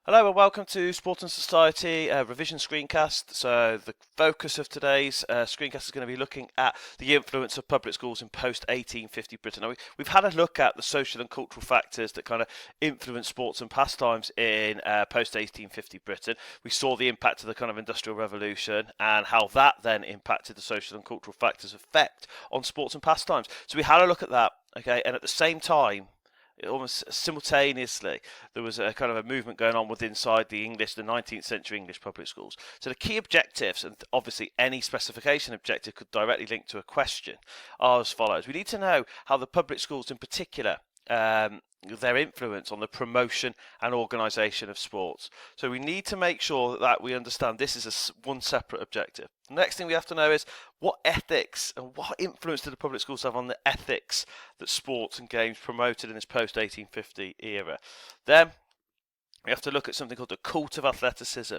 Hello and welcome to Sport and Society revision screencast. So the focus of today's screencast is going to be looking at the influence of public schools in post-1850 Britain. Now, we've had a look at the social and cultural factors that kind of influence sports and pastimes in post-1850 Britain. We saw the impact of the kind of Industrial Revolution and how that then impacted the social and cultural factors' effect on sports and pastimes. So we had a look at that, okay, and at the same time, almost simultaneously, there was a kind of a movement going on within inside the 19th century English public schools. So the key objectives, and obviously any specification objective could directly link to a question, are as follows. We need to know how the public schools in particular, their influence on the promotion and organisation of sports. So we need to make sure that we understand this is one separate objective. The next thing we have to know is what ethics and what influence do the public schools have on the ethics that sports and games promoted in this post-1850 era. Then we have to look at something called the cult of athleticism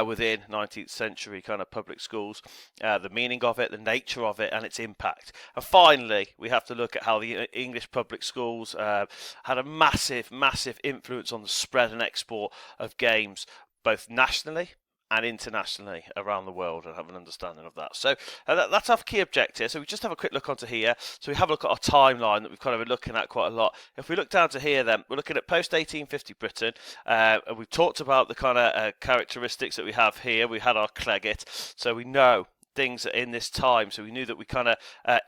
within 19th century kind of public schools, the meaning of it, the nature of it, and its impact. And finally, we have to look at how the English public schools had a massive, massive influence on the spread and export of games, both nationally and internationally around the world, and have an understanding of that. So that's our key objective. So we just have a quick look onto here. So we have a look at our timeline that we've kind of been looking at quite a lot. If we look down to here, then we're looking at post-1850 Britain. And we've talked about the kind of characteristics that we have here. We had our Clegget, so we know things in this time. So we knew that we kind of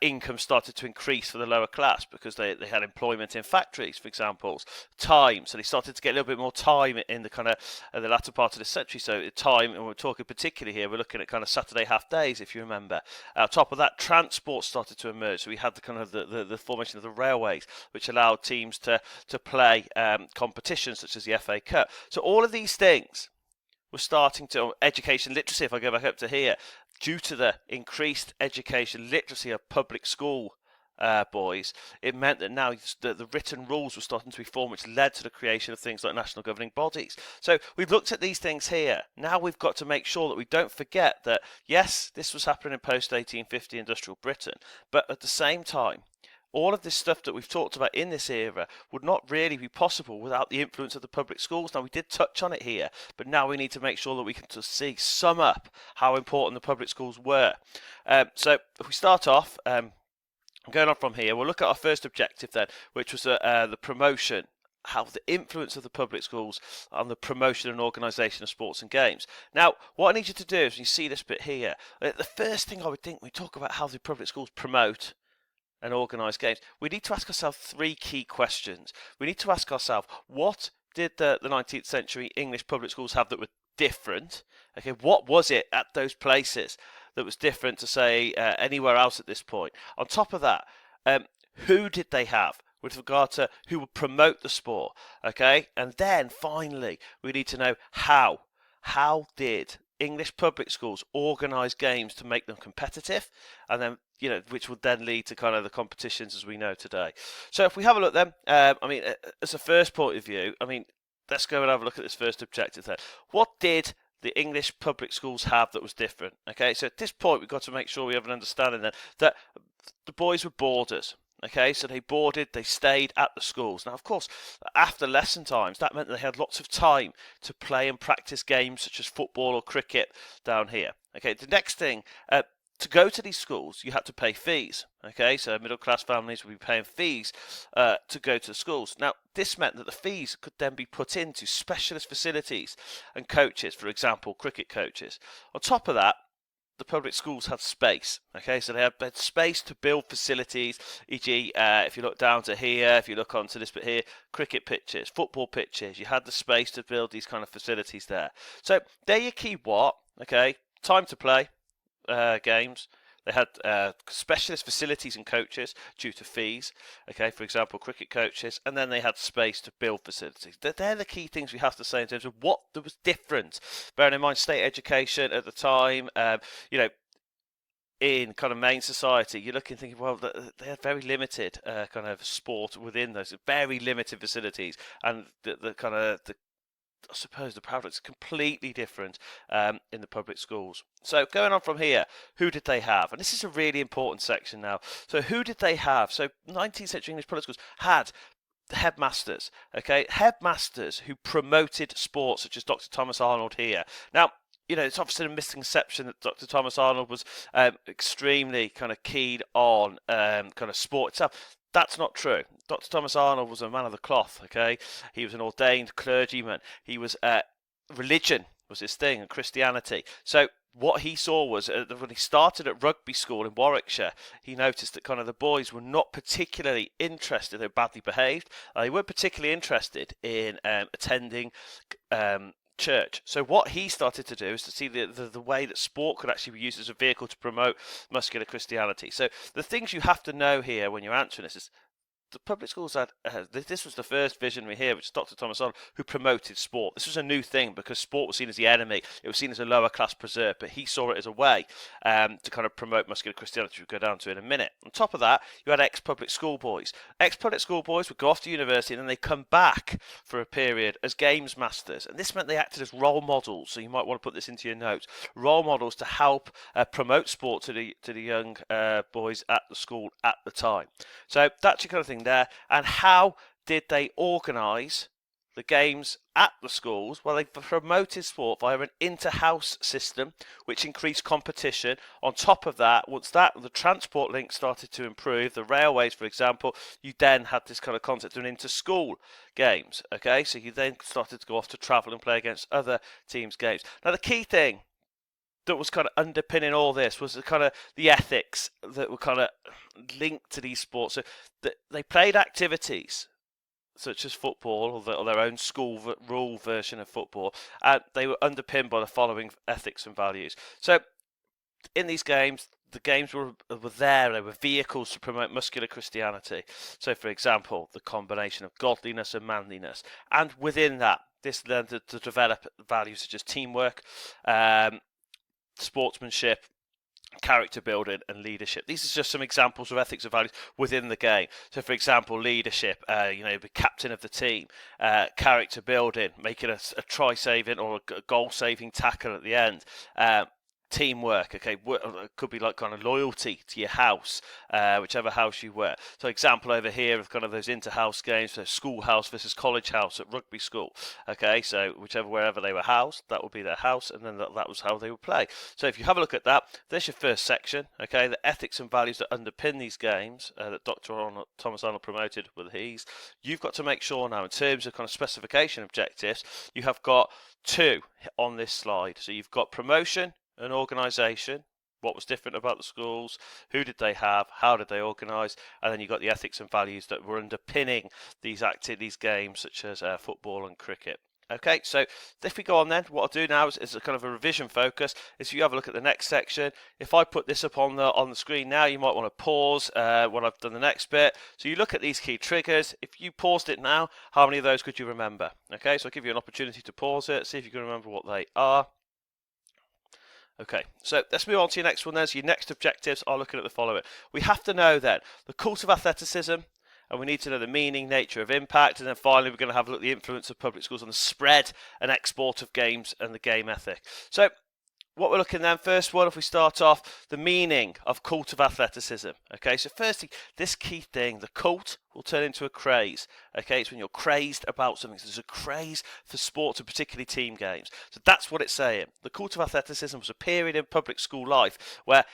income started to increase for the lower class because they had employment in factories, for example. Time, so they started to get a little bit more time in the kind of the latter part of the century. So time, and we're talking particularly here, we're looking at kind of Saturday half days, if you remember. On top of that, transport started to emerge. So we had the kind of the formation of the railways, which allowed teams to play competitions such as the FA Cup. So all of these things were starting to education literacy, if I go back up to here, due to the increased education literacy of public school boys, it meant that now the written rules were starting to be formed, which led to the creation of things like national governing bodies. So we've looked at these things here. Now we've got to make sure that we don't forget that, yes, this was happening in post-1850 industrial Britain, but at the same time, all of this stuff that we've talked about in this era would not really be possible without the influence of the public schools. Now, we did touch on it here, but now we need to make sure that we can sum up how important the public schools were. So if we start off, going on from here, we'll look at our first objective then, which was the promotion, how the influence of the public schools on the promotion and organisation of sports and games. Now, what I need you to do is, when you see this bit here, the first thing I would think when we talk about how the public schools promote and organise games, we need to ask ourselves three key questions. We need to ask ourselves, what did the 19th century English public schools have that were different? Okay, what was it at those places that was different to, say, anywhere else at this point? On top of that, who did they have with regard to who would promote the sport? Okay, and then finally, we need to know how. How did English public schools organise games to make them competitive, and then which would then lead to kind of the competitions as we know today. So if we have a look then, as a first point of view, let's go and have a look at this first objective then. What did the English public schools have that was different? Okay, so at this point we've got to make sure we have an understanding then that the boys were boarders. Okay, so they boarded, they stayed at the schools. Now, of course, after lesson times, that meant they had lots of time to play and practice games such as football or cricket down here. Okay, the next thing, to go to these schools, you had to pay fees. Okay, so middle-class families would be paying fees to go to the schools. Now, this meant that the fees could then be put into specialist facilities and coaches, for example, cricket coaches. On top of that, the public schools had space. Okay, so they had space to build facilities, e.g., if you look down to here, if you look onto this bit here, cricket pitches, football pitches, you had the space to build these kind of facilities there. So they're your key what, okay, time to play games. They had specialist facilities and coaches due to fees, okay, for example, cricket coaches, and then they had space to build facilities. They're the key things we have to say in terms of what there was different. Bearing in mind state education at the time, in kind of main society, you're looking thinking, well, they had very limited kind of sport within those, very limited facilities, and I suppose the product's completely different in the public schools. So going on from here, who did they have? And this is a really important section now. So who did they have? So 19th century English public schools had headmasters, okay, headmasters who promoted sports, such as Dr. Thomas Arnold here. Now, it's obviously a misconception that Dr. Thomas Arnold was extremely kind of keen on kind of sport itself. That's not true. Dr. Thomas Arnold was a man of the cloth, okay? He was an ordained clergyman. He was religion was his thing, and Christianity. So what he saw was when he started at rugby school in Warwickshire, he noticed that kind of the boys were not particularly interested. They were badly behaved. They weren't particularly interested in attending church. So what he started to do is to see the way that sport could actually be used as a vehicle to promote muscular Christianity. So the things you have to know here when you're answering this is the public schools had, this was the first visionary here, which is Dr. Thomas Arnold, who promoted sport. This was a new thing because sport was seen as the enemy. It was seen as a lower class preserve, but he saw it as a way to kind of promote muscular Christianity, which we'll go down to in a minute. On top of that, you had ex-public school boys. Ex-public school boys would go off to university and then they come back for a period as games masters. And this meant they acted as role models. So you might want to put this into your notes. Role models to help promote sport to the young boys at the school at the time. So that's your kind of thing there. And how did they organise the games at the schools? Well, they promoted sport via an inter-house system, which increased competition. On top of that, once the transport links started to improve, the railways, for example, you then had this kind of concept of inter-school games. Okay, so you then started to go off to travel and play against other teams' games. Now, the key thing that was kind of underpinning all this was the kind of the ethics that were kind of linked to these sports. So they played activities such as football or their own school rule version of football, and they were underpinned by the following ethics and values. So in these games, the games were there. They were vehicles to promote muscular Christianity. So, for example, the combination of godliness and manliness, and within that, this led to develop values such as teamwork, sportsmanship, character building, and leadership. These are just some examples of ethics and values within the game. So, for example, leadership, be captain of the team, character building, making a try-saving or a goal-saving tackle at the end. Teamwork, okay, it could be like kind of loyalty to your house, whichever house you were. So example over here of kind of those inter-house games, so schoolhouse versus college house at rugby school, okay, so wherever they were housed, that would be their house, and then that was how they would play. So if you have a look at that, there's your first section, okay, the ethics and values that underpin these games that Dr. Thomas Arnold promoted with ease. You've got to make sure now, in terms of kind of specification objectives, you have got two on this slide. So you've got promotion, an organisation, what was different about the schools, who did they have, how did they organise, and then you've got the ethics and values that were underpinning these games such as football and cricket. Okay, so if we go on then, what I'll do now is a kind of a revision focus. If you have a look at the next section, if I put this up on the screen now, you might want to pause when I've done the next bit. So you look at these key triggers. If you paused it now, how many of those could you remember? Okay, so I'll give you an opportunity to pause it, see if you can remember what they are. Okay, so let's move on to your next one then. So your next objectives are looking at the following. We have to know then the cult of athleticism, and we need to know the meaning, nature of impact, and then finally we're going to have a look at the influence of public schools on the spread and export of games and the game ethic. So what we're looking then, first one, if we start off, the meaning of cult of athleticism. Okay, so firstly, this key thing, the cult will turn into a craze. Okay, it's when you're crazed about something. So there's a craze for sports and particularly team games. So that's what it's saying. The cult of athleticism was a period in public school life where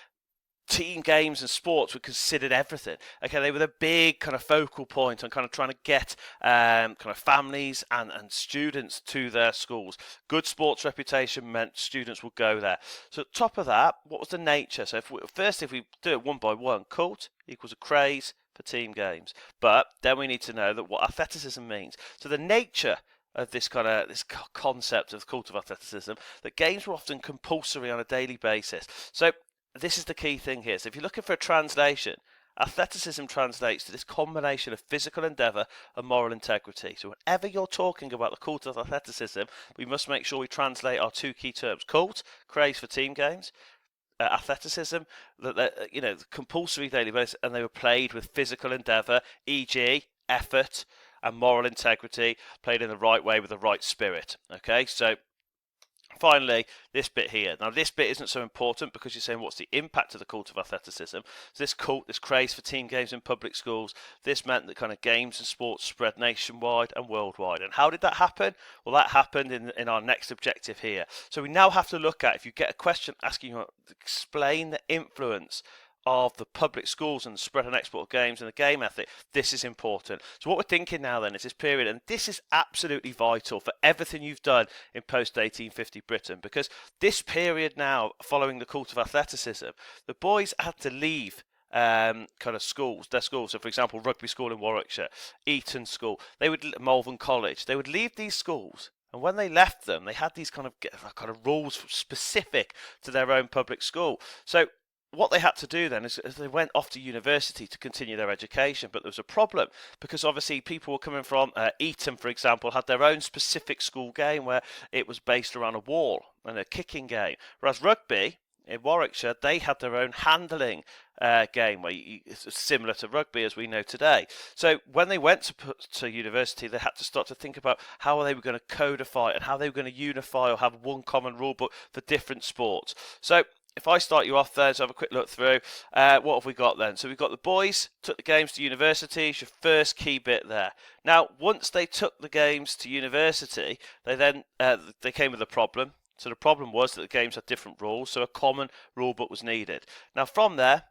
team games and sports were considered everything. Okay, they were the big kind of focal point on kind of trying to get kind of families and students to their schools. Good sports reputation meant students would go there. So at top of that, what was the nature? So if we do it one by one, cult equals a craze for team games. But then we need to know that what athleticism means. So the nature of this concept of the cult of athleticism, that games were often compulsory on a daily basis. So this is the key thing here. So if you're looking for a translation, athleticism translates to this combination of physical endeavour and moral integrity. So whenever you're talking about the cult of athleticism, we must make sure we translate our two key terms. Cult, craze for team games. Athleticism, the compulsory daily basis, and they were played with physical endeavour, e.g. effort and moral integrity, played in the right way with the right spirit. Okay, so finally, this bit here. Now, this bit isn't so important because you're saying what's the impact of the cult of athleticism. So this cult, this craze for team games in public schools, this meant that kind of games and sports spread nationwide and worldwide. And how did that happen? Well, that happened in our next objective here. So we now have to look at, if you get a question asking you, explain the influence of the public schools and the spread and export of games and the game ethic. This is important. So what we're thinking now then is this period, and this is absolutely vital for everything you've done in post 1850 Britain, because this period now, following the cult of athleticism, the boys had to leave kind of schools, their schools. So for example, Rugby School in Warwickshire, Eton School, Malvern College, they would leave these schools. And when they left them, they had these kind of rules specific to their own public school. So what they had to do then is they went off to university to continue their education, but there was a problem because obviously people were coming from Eton, for example, had their own specific school game where it was based around a wall and a kicking game, whereas rugby in Warwickshire, they had their own handling game where it's similar to rugby as we know today. So when they went to university, they had to start to think about how they were going to codify and how they were going to unify or have one common rule book for different sports. So if I start you off there, let's have a quick look through. What have we got then? So we've got the boys took the games to universities, your first key bit there. Now, once they took the games to university, they then they came with a problem. So the problem was that the games had different rules, so a common rule book was needed. Now, from there,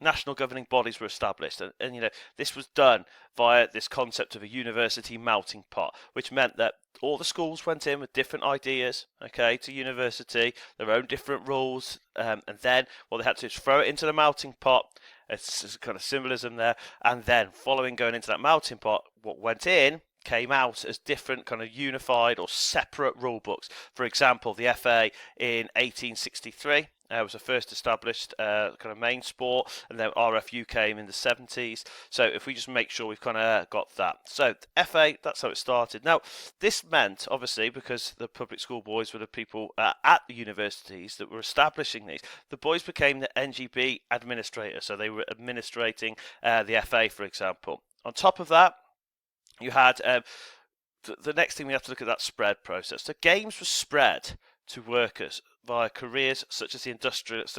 national governing bodies were established, and you know, this was done via this concept of a university melting pot, which meant that all the schools went in with different ideas, okay, to university, their own different rules, and then what they had to do is throw it into the melting pot. It's kind of symbolism there, and then following going into that melting pot, what went in came out as different kind of unified or separate rule books. For example, the FA in 1863 was the first established kind of main sport, and then RFU came in the 70s. So if we just make sure we've kind of got that. So the FA, that's how it started. Now, this meant, obviously, because the public school boys were the people at the universities that were establishing these, the boys became the NGB administrator. So they were administrating the FA, for example. On top of that, you had the next thing we have to look at that spread process. So games were spread to workers via careers such as industrialists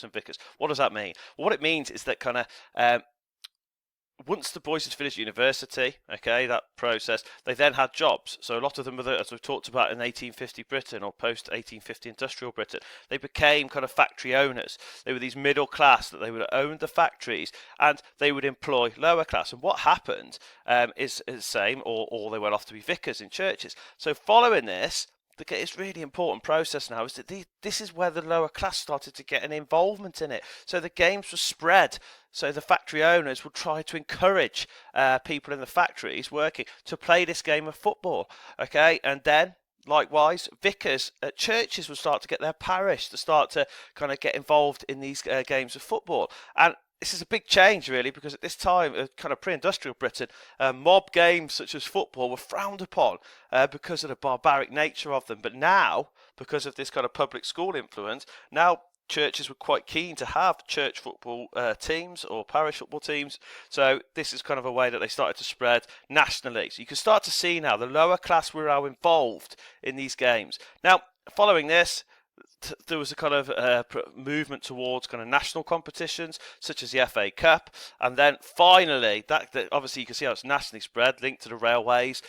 and vicars. What does that mean? Well, what it means is that kind of once the boys had finished university, okay, that process, they then had jobs. So a lot of them were, as we've talked about in 1850 Britain or post 1850 industrial Britain, they became kind of factory owners. They were these middle class that they would own the factories and they would employ lower class. And what happened is the same, or they went off to be vicars in churches. So following this, it's really important process now is that this is where the lower class started to get an involvement in it. So the games were spread. So the factory owners would try to encourage people in the factories working to play this game of football. Okay, and then likewise, vicars at churches would start to get their parish to start to kind of get involved in these games of football. And this is a big change, really, because at this time, kind of pre-industrial Britain, mob games such as football were frowned upon because of the barbaric nature of them. But now, because of this kind of public school influence, now churches were quite keen to have church football teams or parish football teams. So this is kind of a way that they started to spread nationally. So you can start to see now the lower class were now involved in these games. Now, following this, there was a kind of movement towards kind of national competitions such as the FA Cup, and then finally that obviously you can see how it's nationally spread, linked to the railways,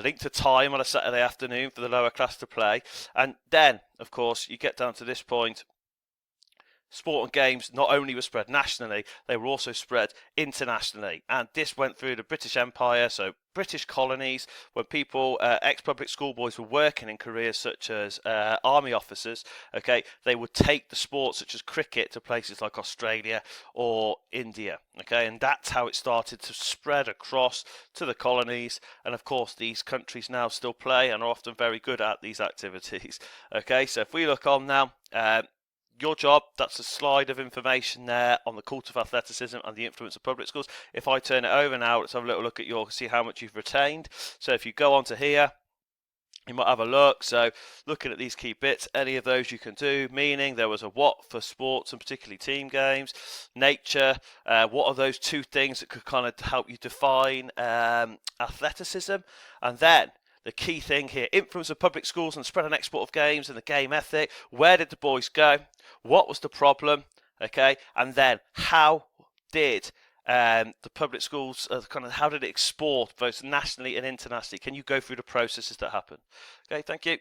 linked to time on a Saturday afternoon for the lower class to play. And then of course you get down to this point, sport and games not only were spread nationally, they were also spread internationally. And this went through the British Empire, so British colonies, when people, ex-public school boys were working in careers such as army officers, okay, they would take the sports such as cricket to places like Australia or India, okay, and that's how it started to spread across to the colonies. And of course, these countries now still play and are often very good at these activities, okay. So if we look on now, your job, that's a slide of information there on the cult of athleticism and the influence of public schools. If I turn it over now, let's have a little look at see how much you've retained. So if you go onto here, you might have a look. So looking at these key bits, any of those you can do, meaning there was a what for sports and particularly team games, nature, what are those two things that could kind of help you define athleticism, and then the key thing here. Influence of public schools and spread and export of games and the game ethic. Where did the boys go? What was the problem? Okay, and then how did the public schools how did it export both nationally and internationally? Can you go through the processes that happen? Okay, thank you.